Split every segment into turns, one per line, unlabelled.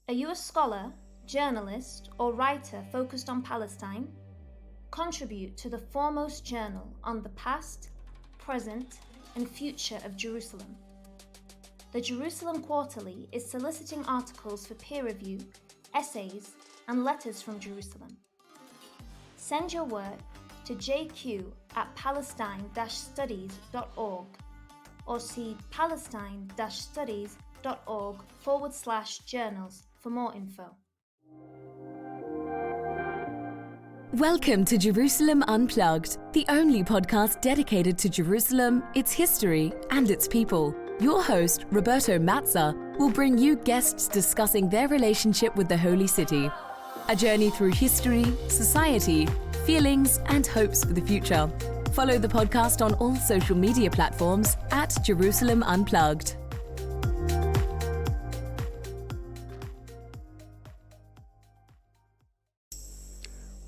Are you a scholar, journalist, or writer focused on Palestine? Contribute to the foremost journal on the past, present, and future of Jerusalem. The Jerusalem Quarterly is soliciting articles for peer review, essays, and letters from Jerusalem. Send your work to jq@palestine-studies.org or see palestine-studies.org/journals for more info.
Welcome to Jerusalem Unplugged, the only podcast dedicated to Jerusalem, its history, and its people. Your host, Roberto Mazza, will bring you guests discussing their relationship with the Holy City. A journey through history, society, feelings, and hopes for the future. Follow the podcast on all social media platforms at Jerusalem Unplugged.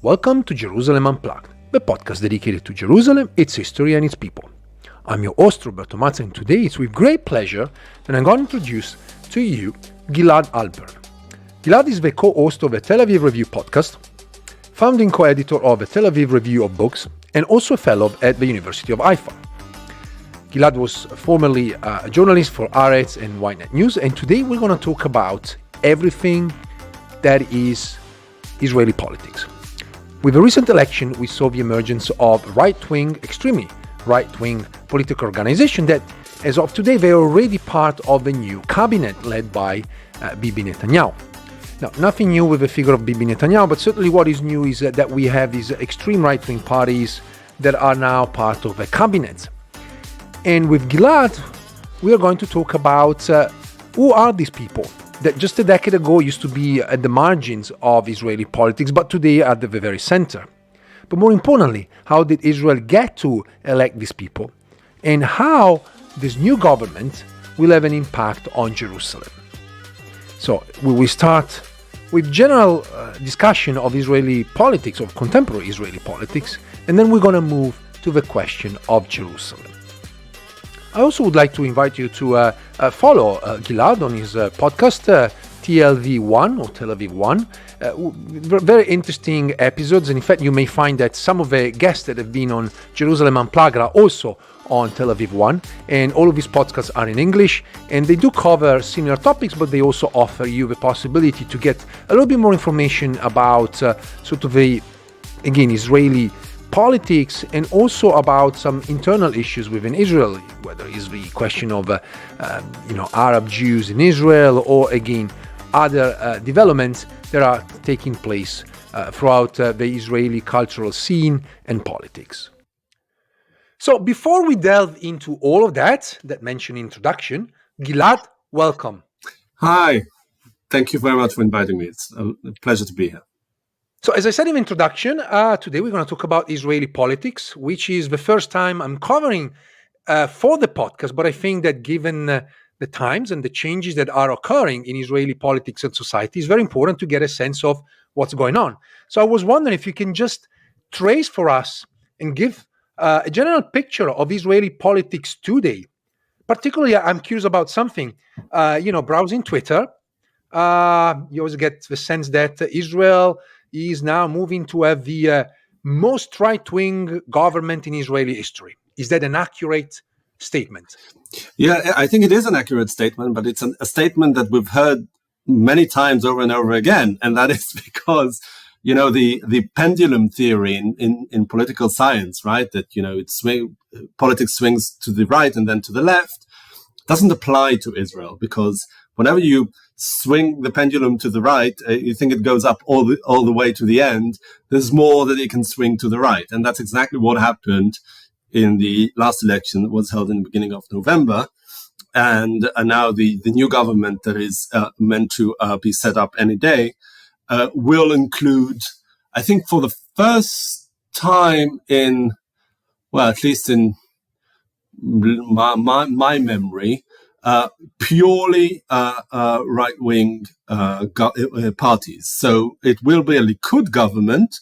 Welcome to Jerusalem Unplugged, the podcast dedicated to Jerusalem, its history, and its people. I'm your host, Roberto Mazza, and today it's with great pleasure that I'm going to introduce to you Gilad Halpern. Gilad is the co-host of the Tel Aviv Review podcast, founding co-editor of the Tel Aviv Review of Books, and also a fellow at the University of Haifa. Gilad was formerly a journalist for Haaretz and Ynet News, and today we're going to talk about everything that is Israeli politics. With the recent election, we saw the emergence of extremely right-wing political organization that, as of today, they are already part of the new cabinet led by Bibi Netanyahu. Now, nothing new with the figure of Bibi Netanyahu, but certainly what is new is that we have these extreme right-wing parties that are now part of the cabinet. And with Gilad, we are going to talk about who are these people that just a decade ago used to be at the margins of Israeli politics, but today are at the very center. But more importantly, how did Israel get to elect these people, and how this new government will have an impact on Jerusalem. So we will start with general discussion of Israeli politics, of contemporary Israeli politics, and then we're going to move to the question of Jerusalem. I also would like to invite you to follow Gilad on his podcast, TLV1 or Tel Aviv 1. Very interesting episodes, and in fact you may find that some of the guests that have been on Jerusalem Unplugged are also on Tel Aviv 1, and all of these podcasts are in English, and they do cover similar topics, but they also offer you the possibility to get a little bit more information about sort of the, again, Israeli politics, and also about some internal issues within Israel, whether it's the question of Arab Jews in Israel, or again other developments that are taking place throughout the Israeli cultural scene and politics. So before we delve into all of that mentioned introduction, Gilad, welcome.
Hi, thank you very much for inviting me. It's a pleasure to be here.
So as I said in the introduction, today we're going to talk about Israeli politics, which is the first time I'm covering for the podcast, but I think that given the times and the changes that are occurring in Israeli politics and society, it's very important to get a sense of what's going on. So I was wondering if you can just trace for us and give a general picture of Israeli politics today. Particularly, I'm curious about something, browsing Twitter, you always get the sense that Israel is now moving to have the most right-wing government in Israeli history. Is that an accurate statement?
Yeah, I think it is an accurate statement, but it's a statement that we've heard many times over and over again. And that is because, the pendulum theory in political science, right? That, politics swings to the right and then to the left, doesn't apply to Israel, because whenever you swing the pendulum to the right, you think it goes up all the way to the end. There's more that it can swing to the right. And that's exactly what happened in the last election that was held in the beginning of November. And now the new government that is meant to be set up any day will include, I think for the first time in, well, at least in my memory, purely right-wing parties. So it will be a Likud government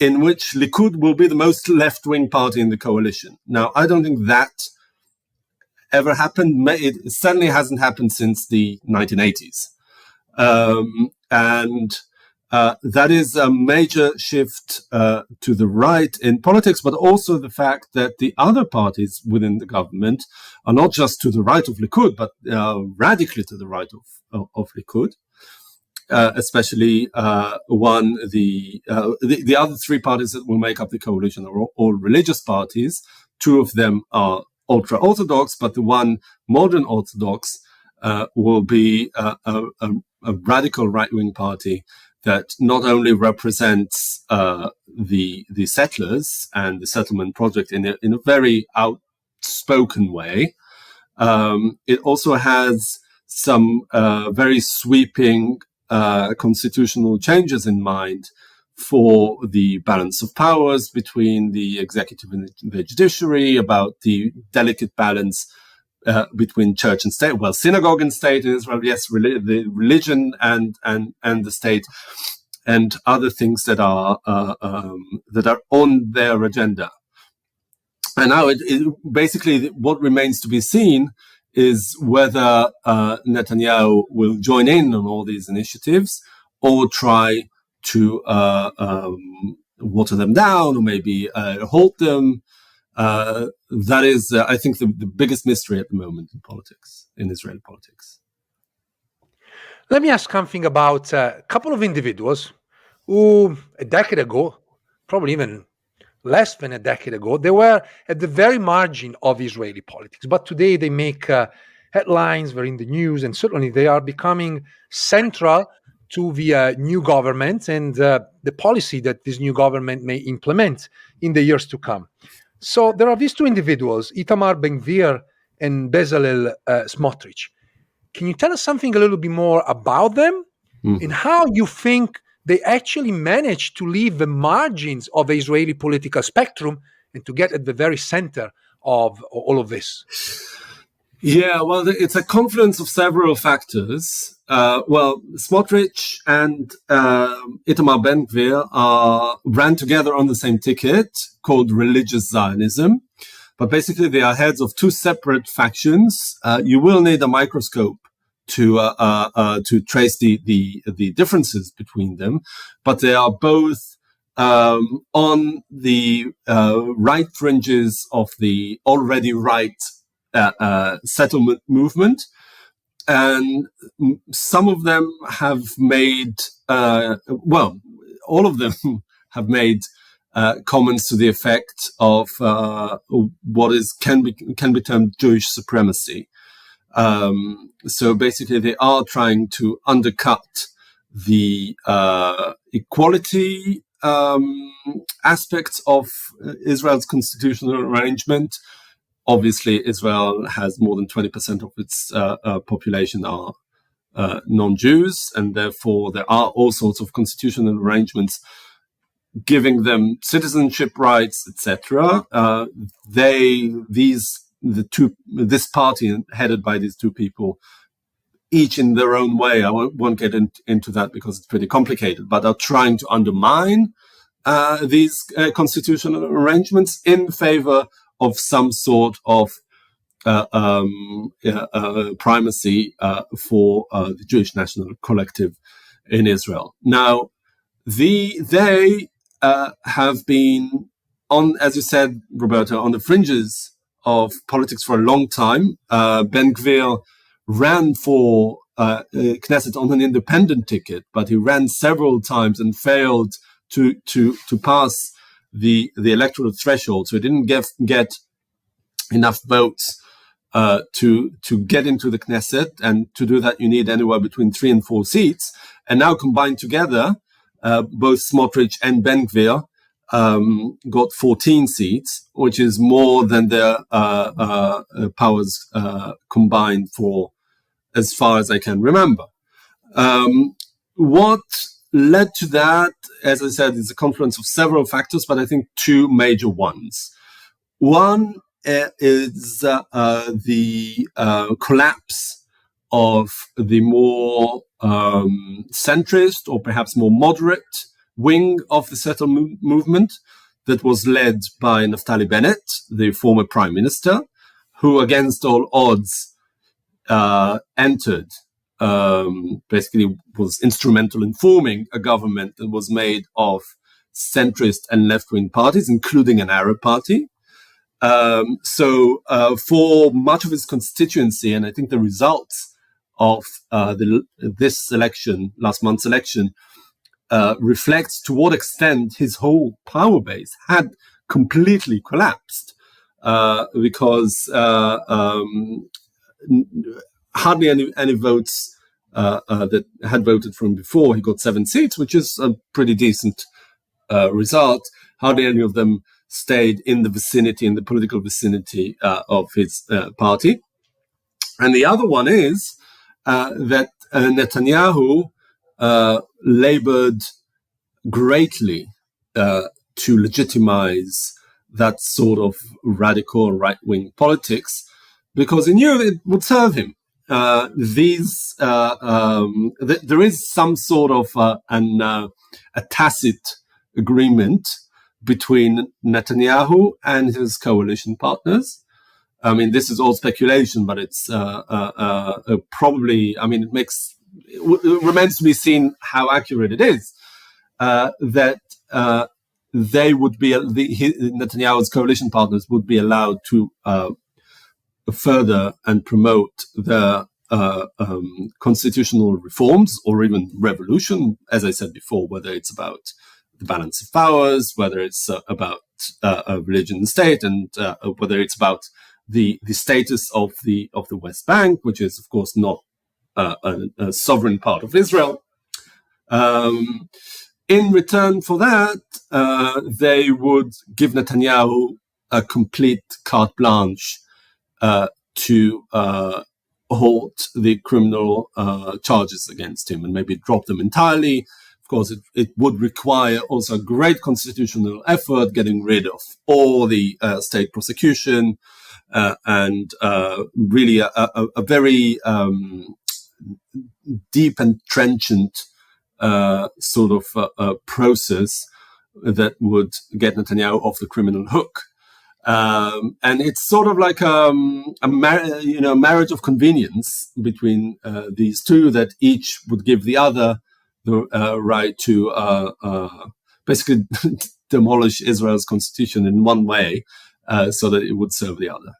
in which Likud will be the most left-wing party in the coalition. Now, I don't think that ever happened. It certainly hasn't happened since the 1980s. And that is a major shift to the right in politics, but also the fact that the other parties within the government are not just to the right of Likud, but radically to the right of Likud. Especially the other three parties that will make up the coalition are all religious parties. Two of them are ultra-Orthodox, but the one modern Orthodox will be a radical right-wing party that not only represents the settlers and the settlement project in a very outspoken way. It also has some very sweeping constitutional changes in mind for the balance of powers between the executive and the judiciary, about the delicate balance between church and state, well, synagogue and state in Israel, yes, the religion and the state, and other things that are on their agenda. And now basically what remains to be seen is whether Netanyahu will join in on all these initiatives or try to water them down or maybe halt them. That is, I think, the biggest mystery at the moment in politics, in Israeli politics.
Let me ask something about a couple of individuals who, a decade ago, probably even less than a decade ago, they were at the very margin of Israeli politics. But today they make headlines, they're in the news, and certainly they are becoming central to the new government and the policy that this new government may implement in the years to come. So there are these two individuals, Itamar Ben-Gvir and Bezalel Smotrich. Can you tell us something a little bit more about them and how you think they actually managed to leave the margins of the Israeli political spectrum and to get at the very center of all of this?
Yeah, well, it's a confluence of several factors. Smotrich and Itamar Ben-Gvir ran together on the same ticket called Religious Zionism. But basically, they are heads of two separate factions. You will need a microscope to trace the differences between them, but they are both on the right fringes of the already right settlement movement, and some of them have made all of them have made comments to the effect of what can be termed Jewish supremacy. So basically, they are trying to undercut the equality aspects of Israel's constitutional arrangement. Obviously, Israel has more than 20% of its population are non-Jews, and therefore there are all sorts of constitutional arrangements giving them citizenship rights, etc. This party headed by these two people, each in their own way, I won't get into that because it's pretty complicated, but are trying to undermine these constitutional arrangements in favor of some sort of primacy for the Jewish national collective in Israel. Now, they have been on, as you said, Roberto, on the fringes of politics for a long time. Ben-Gvir ran for Knesset on an independent ticket, but he ran several times and failed to pass the electoral threshold. So he didn't get enough votes to get into the Knesset, and to do that you need anywhere between 3 and 4 seats. And now combined together, both Smotrich and Ben-Gvir got 14 seats, which is more than their powers combined for as far as I can remember. What led to that, as I said, is a confluence of several factors, but I think two major ones. One is the collapse of the more centrist or perhaps more moderate wing of the settlement movement that was led by Naftali Bennett, the former prime minister, who against all odds entered basically was instrumental in forming a government that was made of centrist and left-wing parties, including an Arab party. So for much of his constituency, and I think the results of this election, last month's election, reflects to what extent his whole power base had completely collapsed, because hardly any votes that had voted for him before. He got 7 seats, which is a pretty decent result. Hardly any of them stayed in the political vicinity of his party. And the other one is that Netanyahu labored greatly to legitimize that sort of radical right-wing politics, because he knew it would serve him. There is some sort of a tacit agreement between Netanyahu and his coalition partners. I mean, this is all speculation, but it's probably, I mean, it remains to be seen how accurate it is, that they would be, Netanyahu's coalition partners would be allowed to further and promote the constitutional reforms or even revolution, as I said before, whether it's about the balance of powers, whether it's about religion and state, and whether it's about the status of the West Bank, which is of course not a sovereign part of Israel. In return for that, they would give Netanyahu a complete carte blanche to halt the criminal charges against him and maybe drop them entirely. Of course, it would require also a great constitutional effort, getting rid of all the state prosecution, and really a very deep and trenchant sort of process that would get Netanyahu off the criminal hook. And it's sort of like a marriage of convenience between these two, that each would give the other the right to basically demolish Israel's constitution in one way, so that it would serve the other.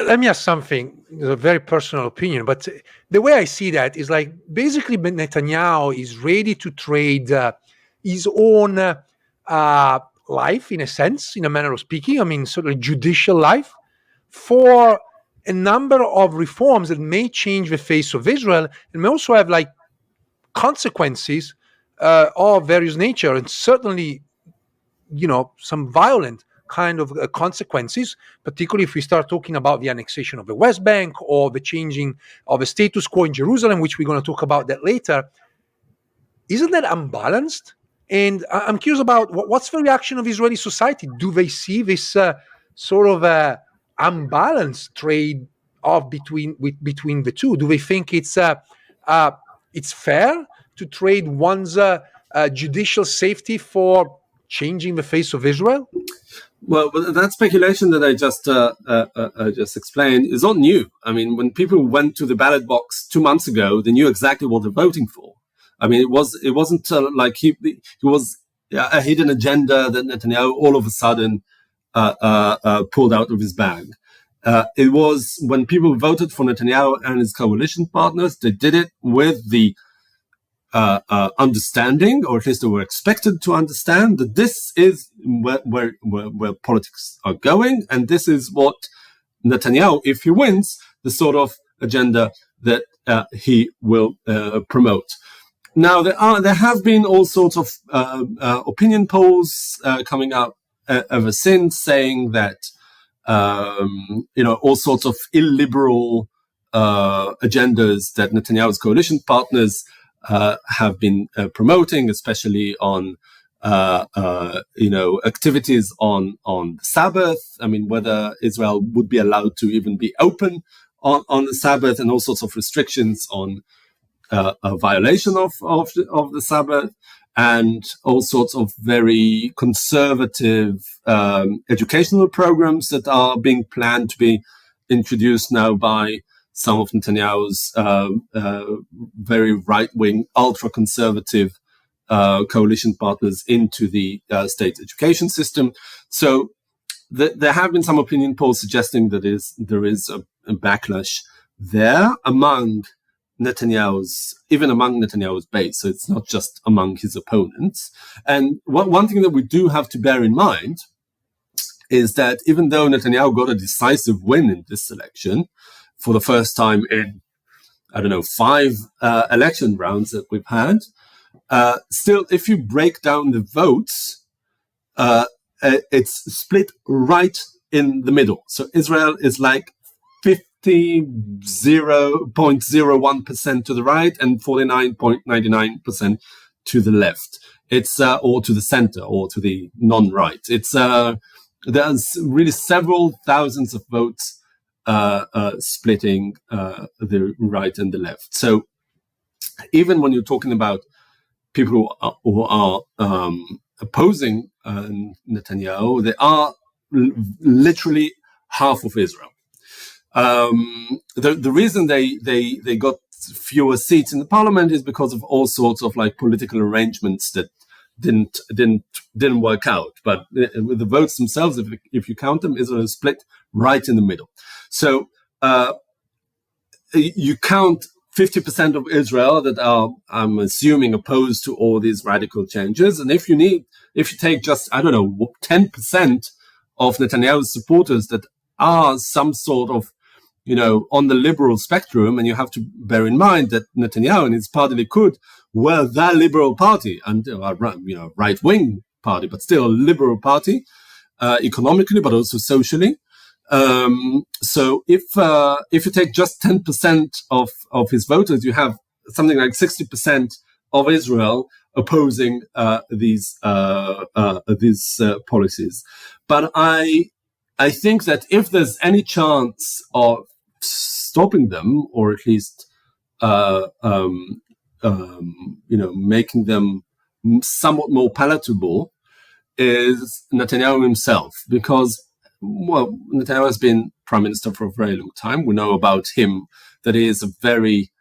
Let me ask something, a very personal opinion, but the way I see that is like basically Netanyahu is ready to trade his own life, in a sense, in a manner of speaking, I mean, sort of judicial life, for a number of reforms that may change the face of Israel and may also have like consequences of various nature, and certainly, some violent kind of consequences, particularly if we start talking about the annexation of the West Bank or the changing of the status quo in Jerusalem, which we're going to talk about that later. Isn't that unbalanced? And I'm curious about what's the reaction of Israeli society. Do they see this sort of unbalanced trade-off between the two? Do they think it's fair to trade one's judicial safety for changing the face of Israel?
Well, that speculation that I just explained is not new. I mean, when people went to the ballot box 2 months ago, they knew exactly what they're voting for. I mean, it wasn't like he was a hidden agenda that Netanyahu all of a sudden pulled out of his bag. It was when people voted for Netanyahu and his coalition partners, they did it with the understanding, or at least they were expected to understand, that this is where politics are going, and this is what Netanyahu, if he wins, the sort of agenda that he will promote. Now, there have been all sorts of opinion polls coming up ever since, saying that all sorts of illiberal agendas that Netanyahu's coalition partners have been promoting, especially on activities on the Sabbath. I mean, whether Israel would be allowed to even be open on the Sabbath, and all sorts of restrictions on a violation of the Sabbath, and all sorts of very conservative educational programs that are being planned to be introduced now by some of Netanyahu's very right-wing, ultra-conservative coalition partners into the state education system. So there have been some opinion polls suggesting that there is a backlash there among even among Netanyahu's base. So it's not just among his opponents. And one thing that we do have to bear in mind is that even though Netanyahu got a decisive win in this election for the first time in, 5 election rounds that we've had, still, if you break down the votes, it's split right in the middle. So Israel is like 50.01% to the right and 49.99% to the left. It's or to the center or to the non-right. It's there's really several thousands of votes splitting the right and the left. So even when you're talking about people who are opposing Netanyahu, they are literally half of Israel. The reason they got fewer seats in the parliament is because of all sorts of like political arrangements that didn't work out. But with the votes themselves, if you count them, Israel is split right in the middle. So you count 50% of Israel that are, I'm assuming, opposed to all these radical changes. And if you take just, 10% of Netanyahu's supporters that are some sort of, on the liberal spectrum, and you have to bear in mind that Netanyahu and his party Likud were the liberal party and right-wing party, but still a liberal party, economically, but also socially. So if you take just 10% of his voters, you have something like 60% of Israel opposing these policies. But I think that if there's any chance of stopping them, or at least making them somewhat more palatable, is Netanyahu himself, because Netanyahu has been prime minister for a very long time. We know about him that he is a very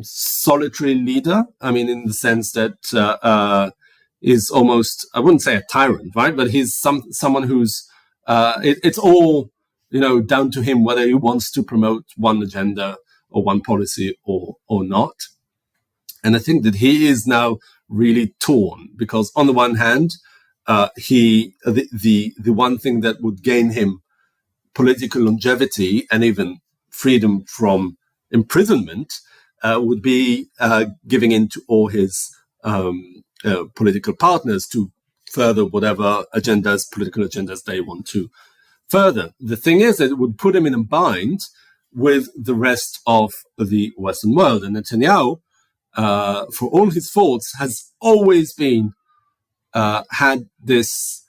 solitary leader. I mean, in the sense that is almost, I wouldn't say a tyrant, right? But he's someone who's it's all down to him whether he wants to promote one agenda or one policy or not. And I think that he is now really torn, because on the one hand, the one thing that would gain him political longevity and even freedom from imprisonment would be giving in to all his political partners to further whatever political agendas they want to further. The thing is that it would put him in a bind with the rest of the Western world. And Netanyahu, for all his faults, has always been had this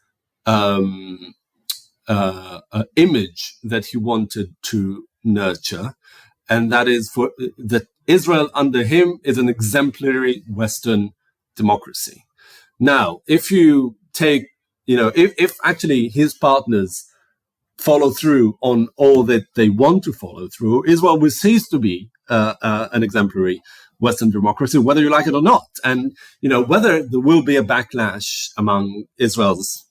image that he wanted to nurture, and that is that Israel under him is an exemplary Western democracy. Now, if you take, if actually his partners follow through on all that they want to follow through, Israel will cease to be an exemplary Western democracy, whether you like it or not. And, whether there will be a backlash among Israel's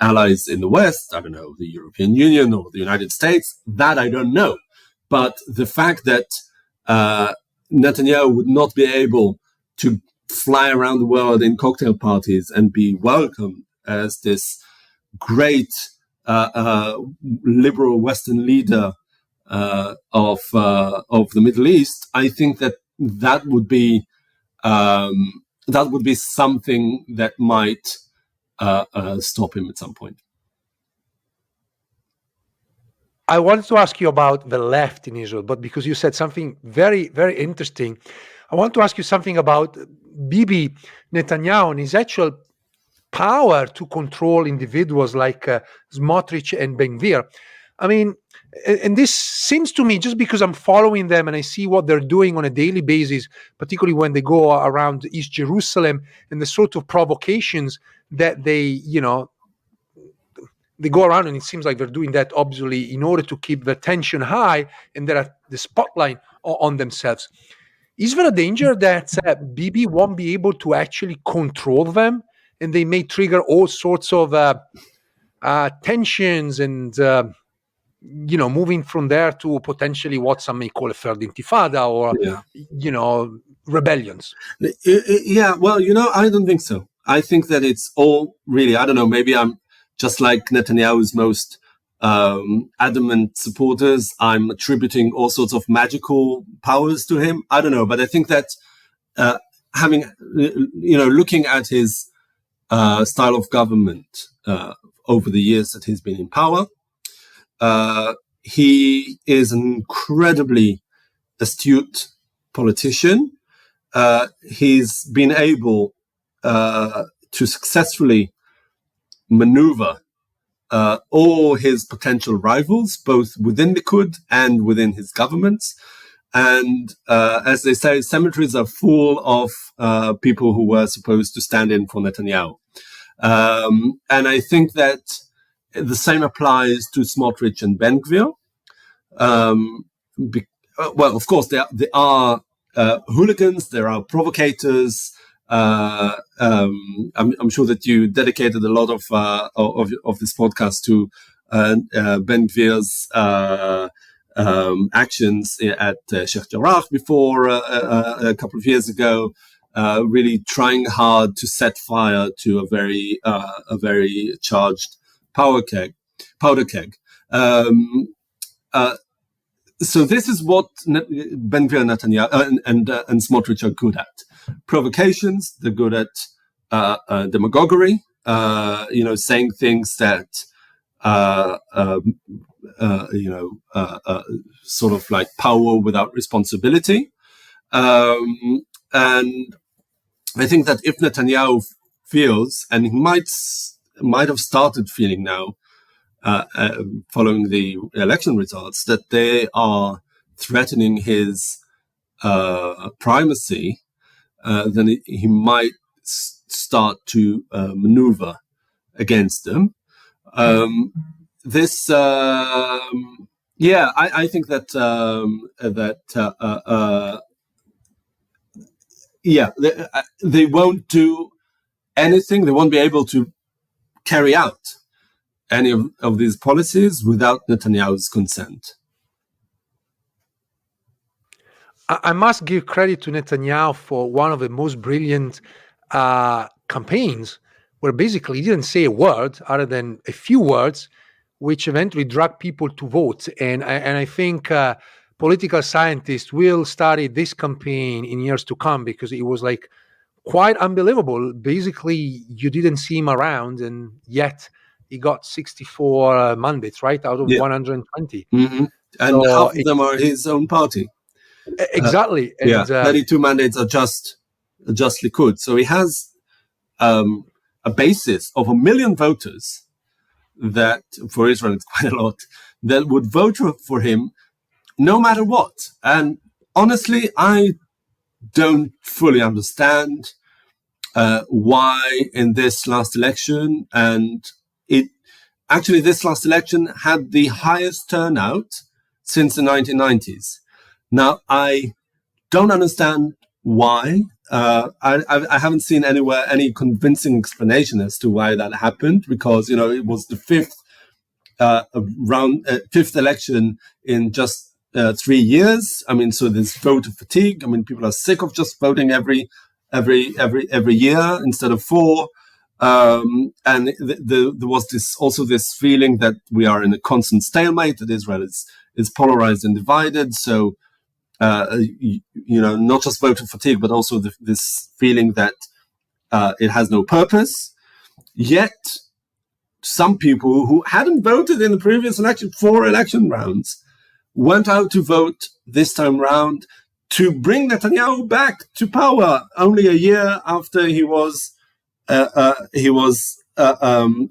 allies in the West, I don't know, the European Union or the United States, that I don't know. But the fact that Netanyahu would not be able to fly around the world in cocktail parties and be welcomed as this great liberal Western leader of the Middle East, I think that would be something that might stop him at some point.
I wanted to ask you about the left in Israel, but because you said something very, very interesting, I want to ask you something about Bibi Netanyahu and his actual power to control individuals like Smotrich and Ben Gvir. I mean, and this seems to me, just because I'm following them and I see what they're doing on a daily basis, particularly when they go around East Jerusalem, and the sort of provocations that they, they go around, and it seems like they're doing that obviously in order to keep the tension high and they're at the spotlight on themselves. Is there a danger that Bibi won't be able to actually control them, and they may trigger all sorts of tensions and moving from there to potentially what some may call a third intifada or rebellions?
Yeah, well, I don't think so. I think that it's all really, I don't know, maybe I'm just like Netanyahu's most adamant supporters. I'm attributing all sorts of magical powers to him. I don't know, but I think that looking at his style of government over the years that he's been in power, he is an incredibly astute politician. He's been able to successfully maneuver all his potential rivals, both within Likud and within his governments. And as they say, cemeteries are full of people who were supposed to stand in for Netanyahu. And I think that the same applies to Smotrich and Ben Gvir. Well, of course, there are hooligans, there are provocators. I'm sure that you dedicated a lot of this podcast to Ben Gvir's actions at Sheikh Jarrah before a couple of years ago, really trying hard to set fire to a very charged powder keg. So this is what Ben Gvir, Netanyahu, and Smotrich are good at. Provocations. They're good at demagoguery. Saying things that sort of like power without responsibility. And I think that if Netanyahu feels, and he might have started feeling now, following the election results, that they are threatening his primacy, then he might start to maneuver against them. I think that they won't do anything. They won't be able to carry out any of these policies without Netanyahu's consent.
I must give credit to Netanyahu for one of the most brilliant campaigns, where basically he didn't say a word other than a few words, which eventually drag people to vote. And I think political scientists will study this campaign in years to come, because it was like quite unbelievable. Basically, you didn't see him around, and yet he got 64 mandates, right, out of 120.
Mm-hmm. And half of them are his own party.
Exactly.
32 mandates are just Likud. So he has a basis of 1 million voters that, for Israel, it's quite a lot, that would vote for him no matter what. And honestly, I don't fully understand why in this last election, and this last election had the highest turnout since the 1990s. Now, I don't understand why. I haven't seen anywhere any convincing explanation as to why that happened, because, it was the fifth election in just 3 years. I mean, so there's voter fatigue. I mean, people are sick of just voting every year instead of 4. And there was this feeling that we are in a constant stalemate, that Israel is polarized and divided. So, not just voter fatigue, but also this feeling that it has no purpose. Yet, some people who hadn't voted in the previous 4 election rounds went out to vote this time round to bring Netanyahu back to power, only a year after he was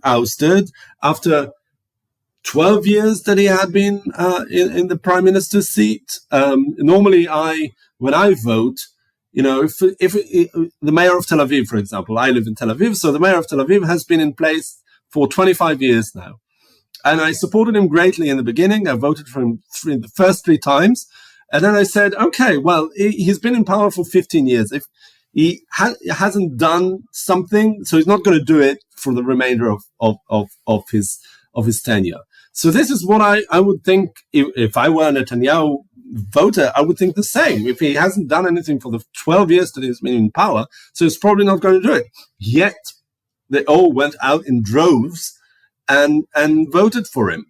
ousted, after 12 years that he had been in the prime minister's seat. Normally, when I vote, if the mayor of Tel Aviv, for example, I live in Tel Aviv, so the mayor of Tel Aviv has been in place for 25 years now. And I supported him greatly in the beginning. I voted for him the first 3 times. And then I said, okay, well, he's been in power for 15 years. If he hasn't done something, so he's not going to do it for the remainder of his tenure. So this is what I would think if I were a Netanyahu voter, I would think the same. If he hasn't done anything for the 12 years that he's been in power, so he's probably not going to do it. Yet they all went out in droves and voted for him.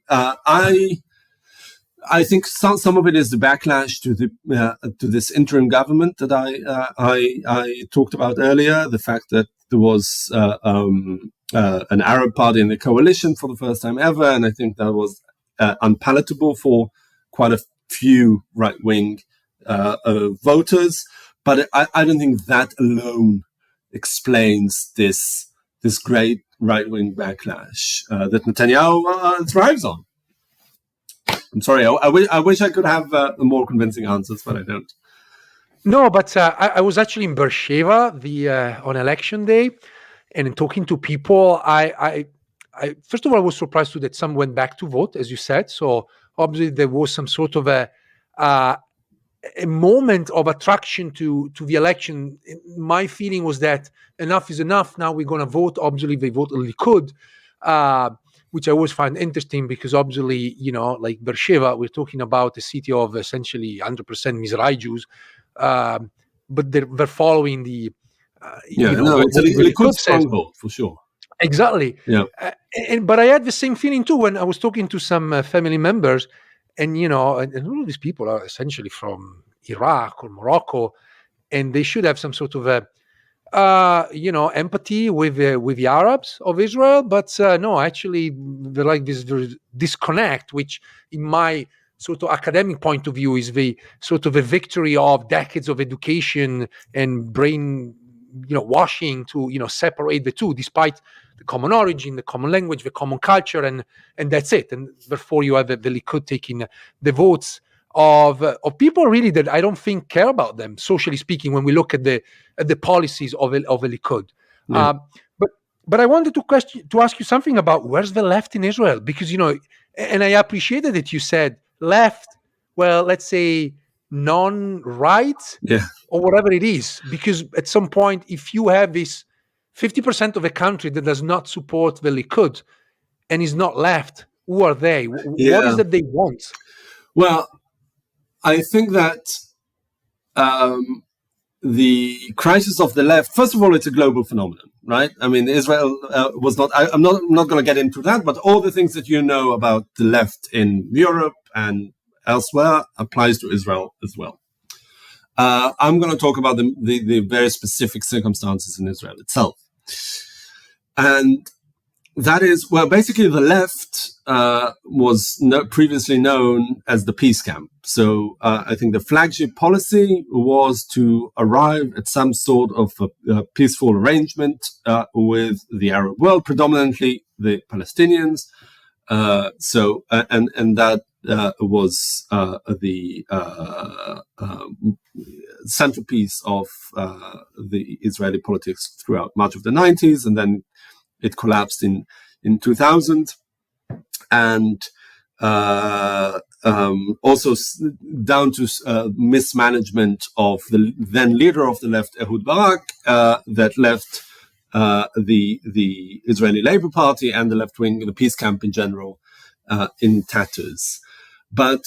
I think some of it is the backlash to this interim government that I talked about earlier. The fact that there was an Arab party in the coalition for the first time ever, and I think that was unpalatable for quite a few right-wing voters. But I don't think that alone explains this great right-wing backlash that Netanyahu thrives on. I'm sorry. I wish I could have more convincing answers, but I don't.
No, but I was actually in Beersheba on election day, and in talking to people, I first of all I was surprised too that some went back to vote, as you said. So obviously there was some sort of a moment of attraction to the election. My feeling was that enough is enough. Now we're going to vote. Obviously they voted Likud. Which I always find interesting because obviously, like Beersheba, we're talking about a city of essentially 100% Mizrahi Jews, but they're following the...
it's a Likud stronghold, for sure.
Exactly.
Yeah.
But I had the same feeling too when I was talking to some family members, and all of these people are essentially from Iraq or Morocco, and they should have some sort of empathy with the Arabs of Israel, but no, actually, they're like this disconnect, which, in my sort of academic point of view, is the sort of a victory of decades of education and brain, washing to separate the two, despite the common origin, the common language, the common culture, and that's it. And therefore, you have the Likud taking the votes of people really that I don't think care about them, socially speaking, when we look at the policies of a Likud.
Yeah.
But I wanted to ask you something about where's the left in Israel, because and I appreciated that you said left. Well, let's say non-right, or whatever it is, because at some point, if you have this 50% of a country that does not support the Likud and is not left, who are they? What is that they want?
Well, I think that the crisis of the left, first of all, it's a global phenomenon, right? I mean, Israel was not, I'm not going to get into that, but all the things that you know about the left in Europe and elsewhere applies to Israel as well. I'm going to talk about the very specific circumstances in Israel itself. And that is, well, basically the left was previously known as the peace camp. So I think the flagship policy was to arrive at some sort of a peaceful arrangement with the Arab world, predominantly the Palestinians. And that was the centerpiece of the Israeli politics throughout much of the 90s, and then it collapsed in 2000, and also down to mismanagement of the then leader of the left, Ehud Barak, that left the Israeli Labour Party and the left wing, the peace camp in general, in tatters. But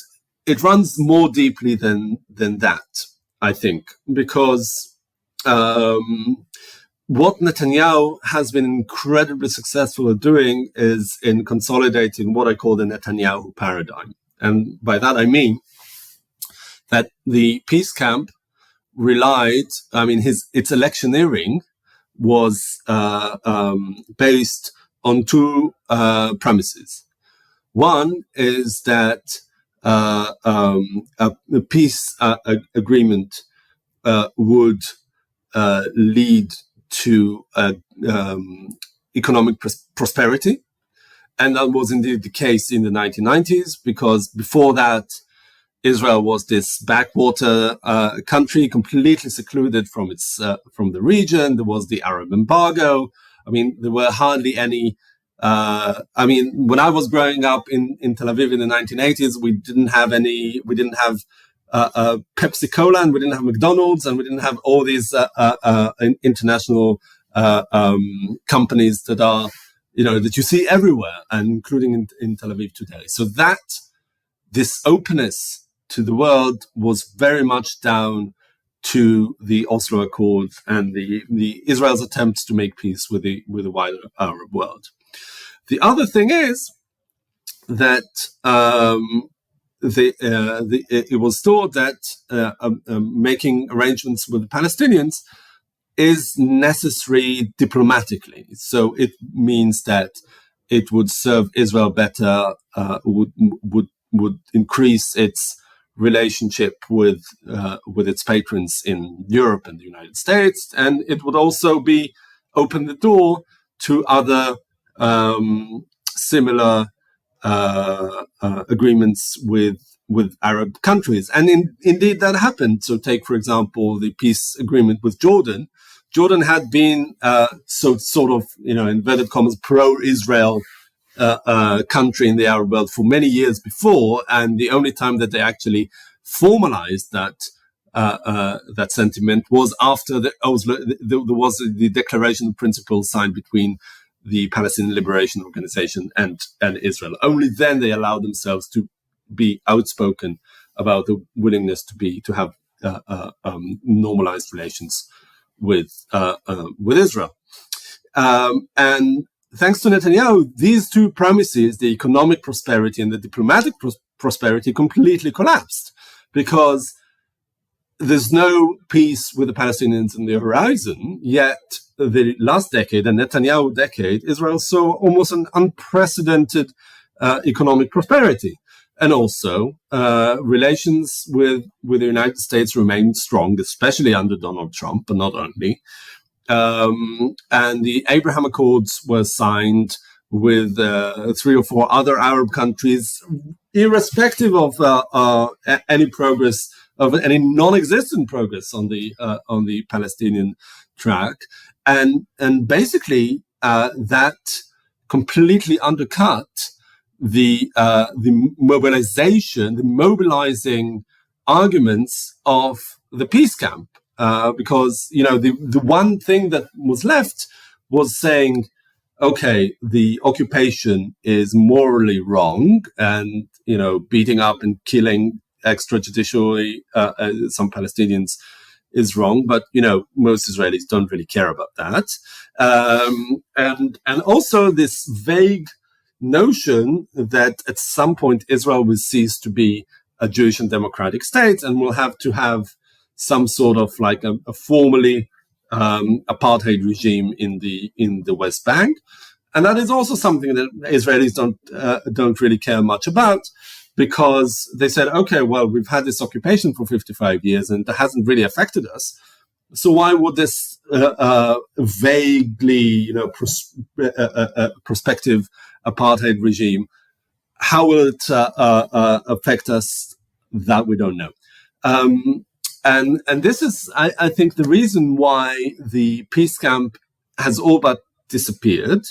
it runs more deeply than that, I think, because what Netanyahu has been incredibly successful at doing is in consolidating what I call the Netanyahu paradigm. And by that, I mean that the peace camp relied, its electioneering was based on two premises. One is that a peace agreement would lead to economic prosperity. And that was indeed the case in the 1990s, because before that, Israel was this backwater country, completely secluded from the region. There was the Arab embargo. I mean, there were hardly any I mean, when I was growing up in Tel Aviv in the 1980s, we didn't have Pepsi Cola, and we didn't have McDonald's, and we didn't have all these international companies that are, that you see everywhere, and including in Tel Aviv today. So this openness to the world was very much down to the Oslo Accords and the Israel's attempts to make peace with the wider Arab world. The other thing is that it was thought that making arrangements with the Palestinians is necessary diplomatically. So it means that it would serve Israel better, would increase its relationship with its patrons in Europe and the United States, and it would also open the door to other similar agreements with Arab countries. And indeed that happened. So take, for example, the peace agreement with Jordan. Jordan had been sort of, inverted commas, pro-Israel country in the Arab world for many years before, and the only time that they actually formalized that sentiment was after there was the Declaration of Principles signed between the Palestinian Liberation Organization and Israel. Only then they allowed themselves to be outspoken about the willingness to have normalized relations with Israel. And thanks to Netanyahu, these two premises, the economic prosperity and the diplomatic prosperity, completely collapsed, because there's no peace with the Palestinians in the horizon, yet the last decade, the Netanyahu decade, Israel saw almost an unprecedented economic prosperity. And also, relations with the United States remained strong, especially under Donald Trump, but not only. And the Abraham Accords were signed with 3 or 4 other Arab countries, irrespective of any progress, of any non-existent progress on the Palestinian track, and basically that completely undercut the mobilizing arguments of the peace camp, because the one thing that was left was saying, okay, the occupation is morally wrong, and beating up and killing extrajudicially some Palestinians is wrong, but most Israelis don't really care about that, and also this vague notion that at some point Israel will cease to be a Jewish and democratic state and will have to have some sort of like a formally apartheid regime in the West Bank, and that is also something that Israelis don't really care much about, because they said, okay, well, we've had this occupation for 55 years and that hasn't really affected us. So why would this vaguely, prospective apartheid regime, how will it affect us? That we don't know. And this is, I think, the reason why the peace camp has all but disappeared,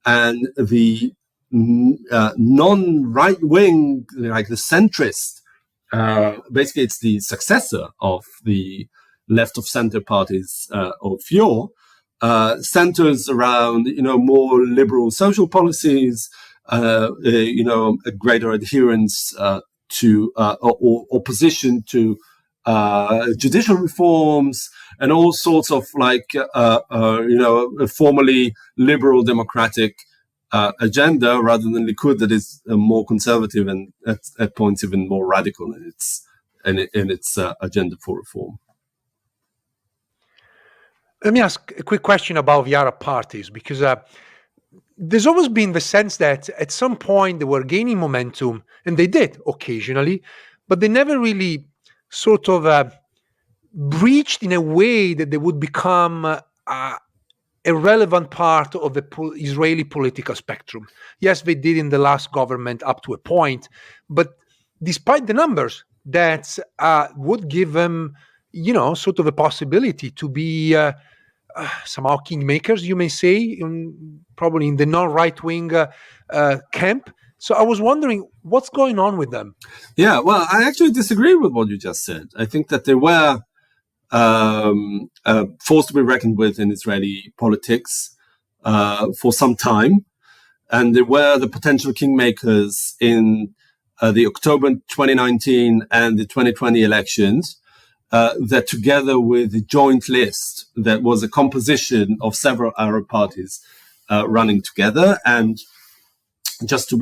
and the non-right wing, like the centrist, basically it's the successor of the left of center parties of yore, centers around more liberal social policies, a greater adherence to or opposition to judicial reforms, and all sorts of a formally liberal democratic agenda, rather than Likud that is more conservative and at points even more radical in its agenda for reform.
Let me ask a quick question about the Arab parties, because there's always been the sense that at some point they were gaining momentum, and they did occasionally, but they never really sort of breached in a way that they would become a relevant part of the Israeli political spectrum. Yes, they did in the last government up to a point, but despite the numbers, that would give them, sort of a possibility to be somehow kingmakers, you may say, probably in the non-right-wing camp. So I was wondering what's going on with them.
Yeah, well, I actually disagree with what you just said. I think that they were forced to be reckoned with in Israeli politics for some time. And they were the potential kingmakers in the October 2019 and the 2020 elections. That together with the joint list, that was a composition of several Arab parties running together. And just to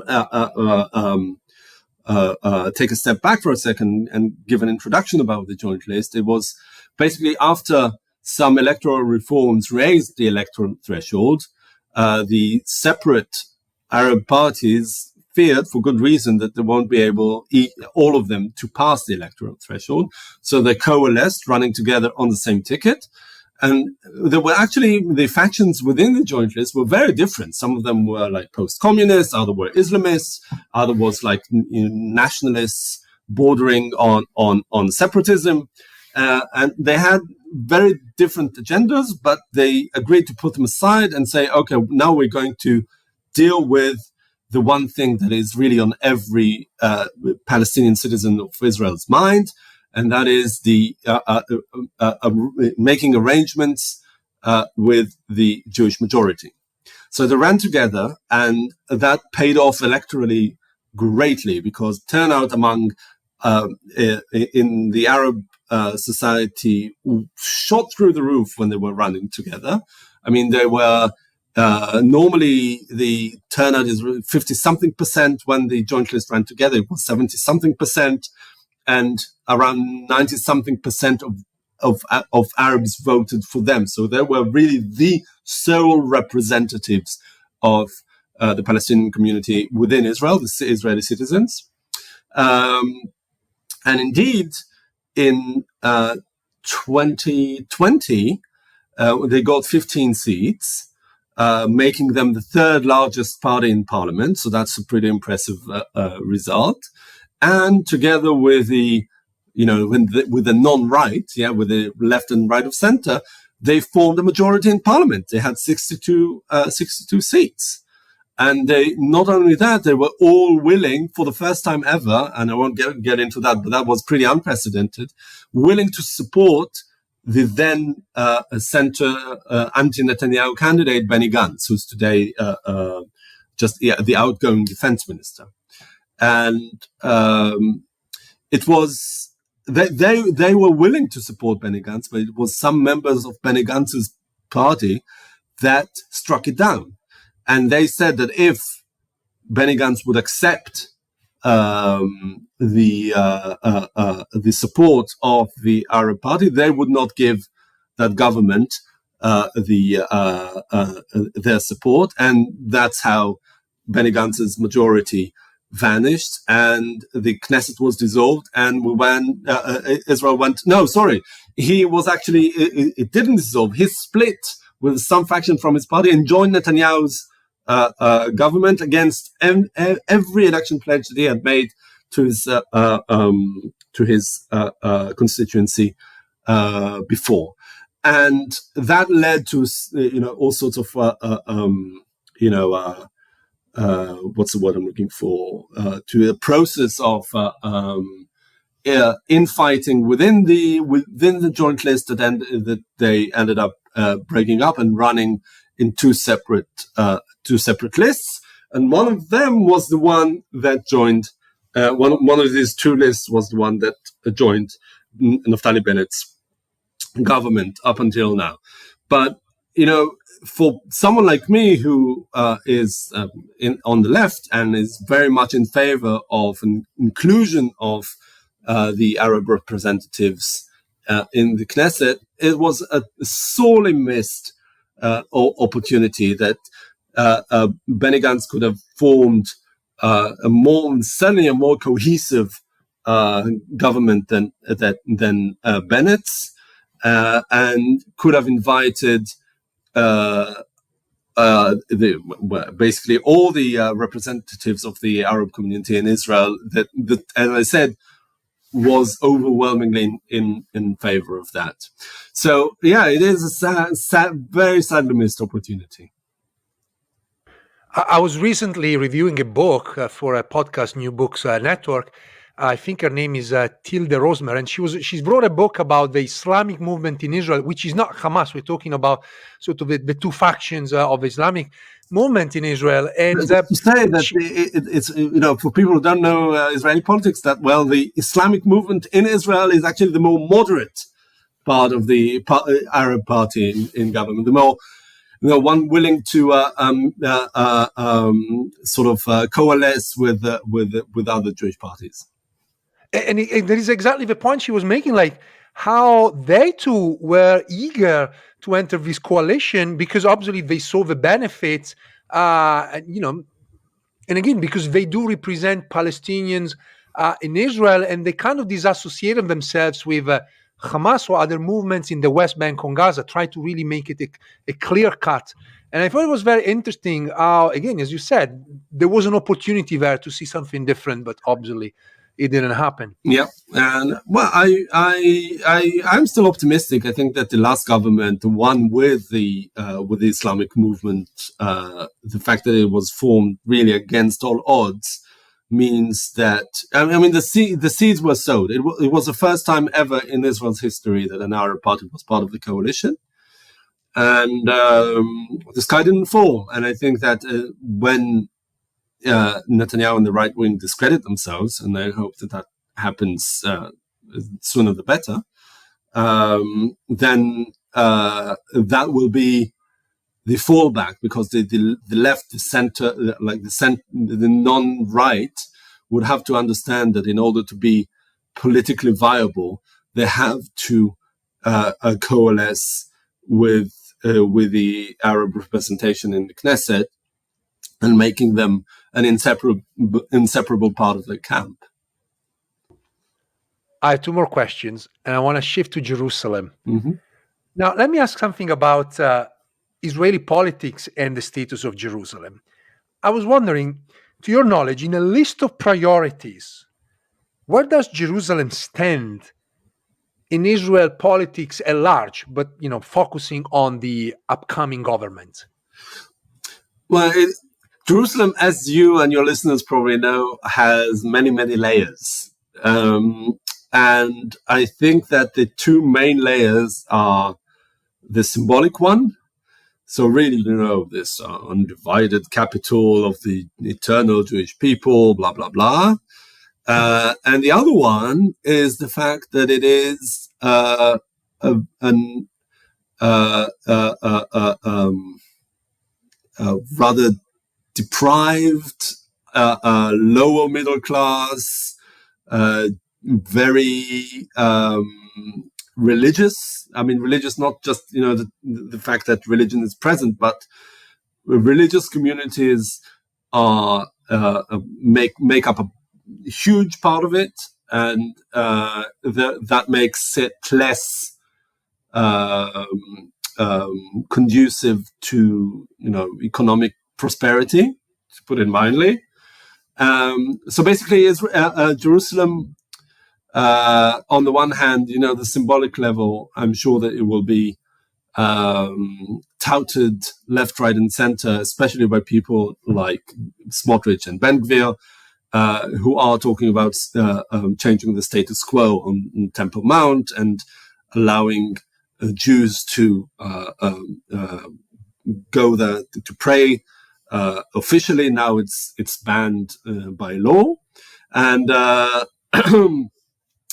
take a step back for a second and give an introduction about the joint list, it was basically after some electoral reforms raised the electoral threshold, the separate Arab parties feared, for good reason, that they won't be able, all of them, to pass the electoral threshold. So they coalesced, running together on the same ticket. And there were actually, the factions within the joint list were very different. Some of them were like post-communists, other were Islamists, other was like nationalists bordering on separatism. And they had very different agendas, but they agreed to put them aside and say, okay, now we're going to deal with the one thing that is really on every Palestinian citizen of Israel's mind, and that is the making arrangements with the Jewish majority. So they ran together, and that paid off electorally greatly, because turnout among in the Arab society shot through the roof when they were running together. I mean, they were normally the turnout is 50-something%. When the joint list ran together, it was 70-something%, and around 90-something% of Arabs voted for them. So they were really the sole representatives of the Palestinian community within Israel, the Israeli citizens. And indeed, in 2020, they got 15 seats, making them the third largest party in parliament. So that's a pretty impressive result. And together with the, with the non-right, with the left and right of center, they formed a majority in parliament. They had 62 seats. And they, not only that, they were all willing, for the first time ever, and I won't get into that, but that was pretty unprecedented, willing to support the then center anti-Netanyahu candidate Benny Gantz, who's today the outgoing defense minister. And it was they were willing to support Benny Gantz, but it was some members of Benny Gantz's party that struck it down. And they said that if Benny Gantz would accept the support of the Arab Party, they would not give that government their support, and that's how Benny Gantz's majority vanished, and the Knesset was dissolved, and Israel went. No, sorry, he was actually it didn't dissolve. He split with some faction from his party and joined Netanyahu's government against every election pledge that he had made to his constituency before, and that led to all sorts of what's the word I'm looking for, to a process of infighting within the joint list that they ended up breaking up and running in two separate lists, and one of them was the one that joined. One of these two lists was the one that joined Naftali Bennett's government up until now. But for someone like me who is on the left and is very much in favor of an inclusion of the Arab representatives in the Knesset, it was a sorely missed opportunity that Benny Gantz could have formed certainly a more cohesive government than Bennett's, and could have invited basically all the representatives of the Arab community in Israel. That, as I said, was overwhelmingly in favor of that. So yeah, it is a very sadly missed opportunity.
I was recently reviewing a book for a podcast, New Books Network. I think her name is Tilde Rosmer, and she's brought a book about the Islamic movement in Israel, which is not Hamas. We're talking about sort of the two factions of Islamic movement in Israel. And
to say that it's for people who don't know Israeli politics that well, the Islamic movement in Israel is actually the more moderate part of the Arab party in government, the more one willing to sort of coalesce with other Jewish parties.
And that is exactly the point she was making, like how they too were eager to enter this coalition because obviously they saw the benefits, and again, because they do represent Palestinians in Israel, and they kind of disassociated themselves with Hamas or other movements in the West Bank on Gaza, try to really make it a clear cut. And I thought it was very interesting how, again, as you said, there was an opportunity there to see something different, but obviously it didn't happen.
Yeah, and well, I'm still optimistic. I think that the last government, the one with the Islamic movement, the fact that it was formed really against all odds, means that the seeds were sowed. It was the first time ever in Israel's history that an Arab party was part of the coalition, and the sky didn't fall. And I think that when Netanyahu and the right wing discredit themselves, and I hope that happens sooner the better, then that will be the fallback, because the left, the center, the non-right would have to understand that in order to be politically viable, they have to coalesce with the Arab representation in the Knesset, and making them an inseparable part of the camp.
I have two more questions, and I want to shift to Jerusalem.
Mm-hmm.
Now, let me ask something about Israeli politics and the status of Jerusalem. I was wondering, to your knowledge, in a list of priorities, where does Jerusalem stand in Israel politics at large, but focusing on the upcoming government?
Well, Jerusalem, as you and your listeners probably know, has many, many layers. And I think that the two main layers are the symbolic one. So really, this undivided capital of the eternal Jewish people, blah, blah, blah. And the other one is the fact that it is rather deprived, lower middle class, very religious. I mean, religious, not just, the fact that religion is present, but religious communities are make up a huge part of it, and that makes it less conducive to economic prosperity, to put it mildly. So basically, Jerusalem, on the one hand, the symbolic level, I'm sure that it will be touted left, right, and center, especially by people like Smotrich and Ben Gvir, who are talking about changing the status quo on Temple Mount and allowing Jews to go there to pray. Officially now it's banned by law, and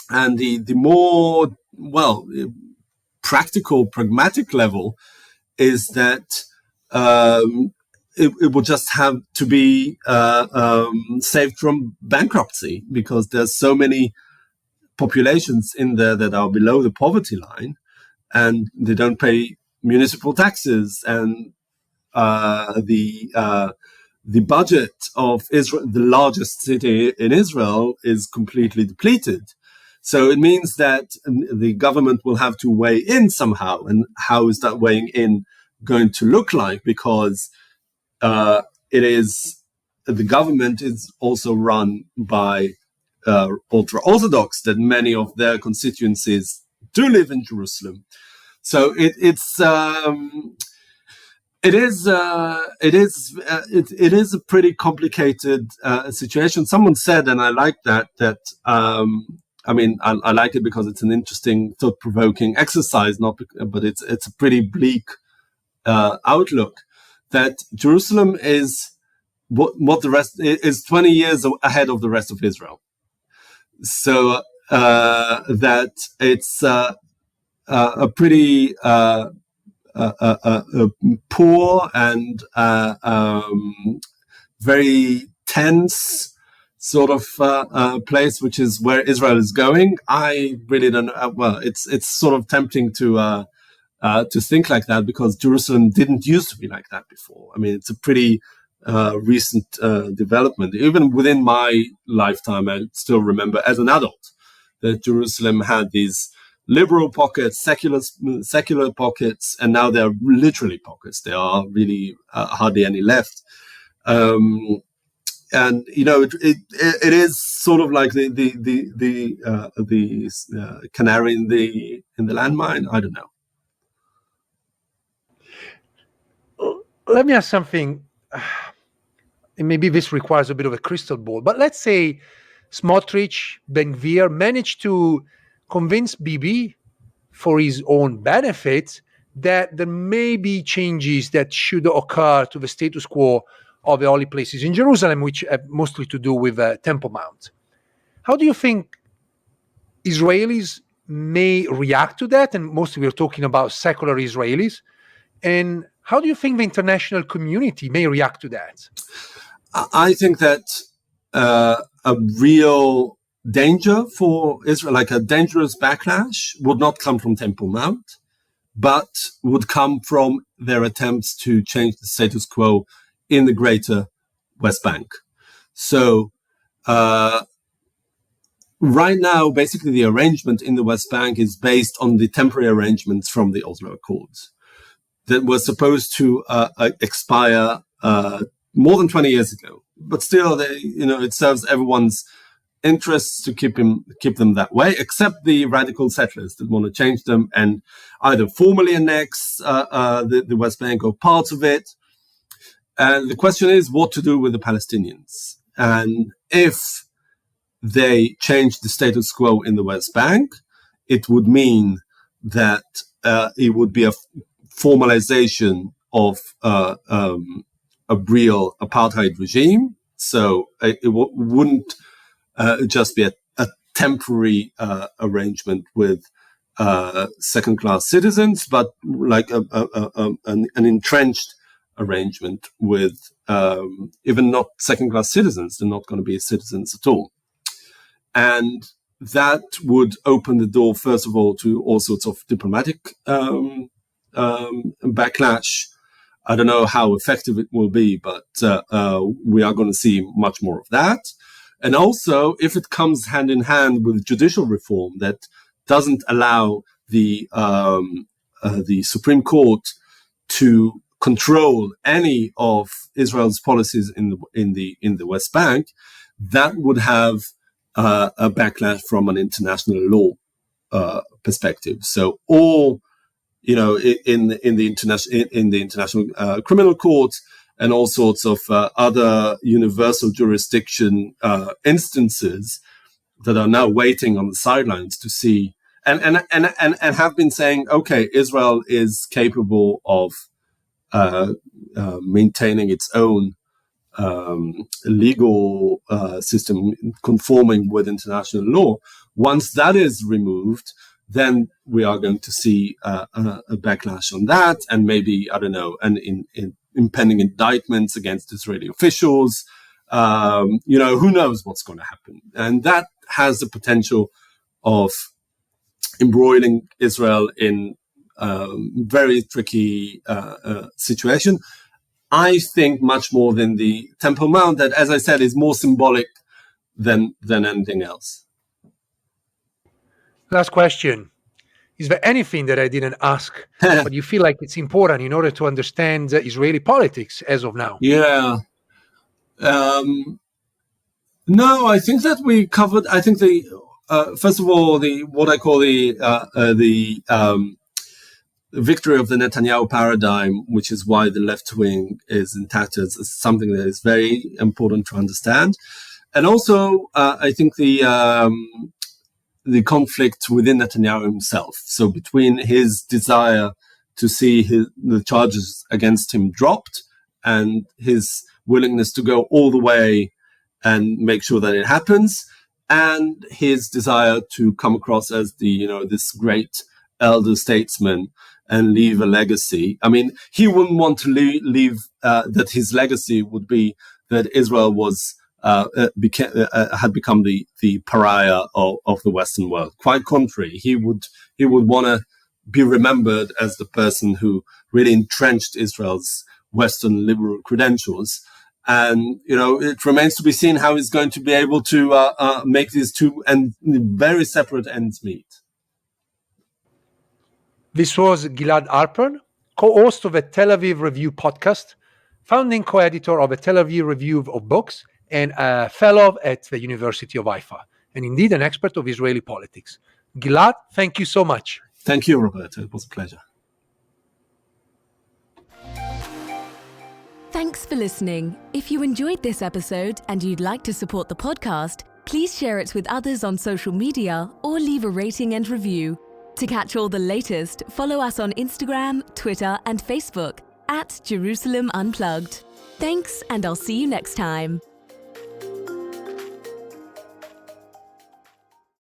and the more practical, pragmatic level is that it will just have to be saved from bankruptcy, because there's so many populations in there that are below the poverty line, and they don't pay municipal taxes, and the budget of Israel, the largest city in Israel, is completely depleted. So it means that the government will have to weigh in somehow. And how is that weighing in going to look like? Because the government is also run by ultra-Orthodox, that many of their constituencies do live in Jerusalem. So it is a pretty complicated situation. Someone said, and I like that I like it because it's an interesting, thought-provoking exercise, but it's a pretty bleak outlook, that Jerusalem is what the rest is 20 years ahead of the rest of Israel. So that it's a pretty poor and very tense sort of place, which is where Israel is going. I really don't know. Well, it's sort of tempting to think like that, because Jerusalem didn't used to be like that before. I mean, it's a pretty recent development. Even within my lifetime, I still remember as an adult that Jerusalem had these liberal pockets, secular pockets, and now they're literally pockets. There are really hardly any left. And it is sort of like the canary in the landmine. I don't know.
Let me ask something. And maybe this requires a bit of a crystal ball, but let's say Smotrich, Ben-Gvir managed to convince Bibi, for his own benefit, that there may be changes that should occur to the status quo of the holy places in Jerusalem, which have mostly to do with Temple Mount. How do you think Israelis may react to that? And mostly we're talking about secular Israelis. And how do you think the international community may react to that?
I think that a real danger for Israel, like a dangerous backlash, would not come from Temple Mount, but would come from their attempts to change the status quo in the greater West Bank. So right now, basically the arrangement in the West Bank is based on the temporary arrangements from the Oslo Accords that were supposed to expire more than 20 years ago. But still, it serves everyone's interests to keep them that way, except the radical settlers that want to change them and either formally annex the West Bank or parts of it. And the question is what to do with the Palestinians. And if they change the status quo in the West Bank, it would mean that it would be a formalization of a real apartheid regime. So it wouldn't just be a temporary arrangement with second-class citizens, but like an entrenched arrangement with even not second-class citizens. They're not going to be citizens at all. And that would open the door, first of all, to all sorts of diplomatic backlash. I don't know how effective it will be, but we are going to see much more of that. And also, if it comes hand in hand with judicial reform that doesn't allow the Supreme Court to control any of Israel's policies in the West Bank, that would have a backlash from an international law perspective. So all, in the international criminal court and all sorts of other universal jurisdiction instances that are now waiting on the sidelines to see and have been saying, okay, Israel is capable of maintaining its own legal system conforming with international law. Once that is removed, then we are going to see a backlash on that, and maybe, I don't know, in impending indictments against Israeli officials. Who knows what's going to happen? And that has the potential of embroiling Israel in very tricky situation. I think much more than the Temple Mount, that, as I said, is more symbolic than anything else.
Last question. Is there anything that I didn't ask, but you feel like it's important in order to understand Israeli politics as of now?
Yeah. No, I think that we covered. I think first of all, what I call the victory of the Netanyahu paradigm, which is why the left wing is in tatters, is something that is very important to understand. And also, I think the conflict within Netanyahu himself. So between his desire to see the charges against him dropped and his willingness to go all the way and make sure that it happens, and his desire to come across as this great elder statesman and leave a legacy. I mean, he wouldn't want to leave that his legacy would be that Israel had become the pariah of the Western world. Quite contrary, he would want to be remembered as the person who really entrenched Israel's Western liberal credentials. And it remains to be seen how he's going to be able to make these two very separate ends meet.
This was Gilad Halpern, co-host of a Tel Aviv Review podcast, founding co-editor of a Tel Aviv Review of Books, and a fellow at the University of Haifa, and indeed an expert of Israeli politics. Gilad, thank you so much.
Thank you, Roberto. It was a pleasure.
Thanks for listening. If you enjoyed this episode and you'd like to support the podcast, please share it with others on social media or leave a rating and review. To catch all the latest, follow us on Instagram, Twitter, and Facebook @Jerusalem Unplugged. Thanks, and I'll see you next time.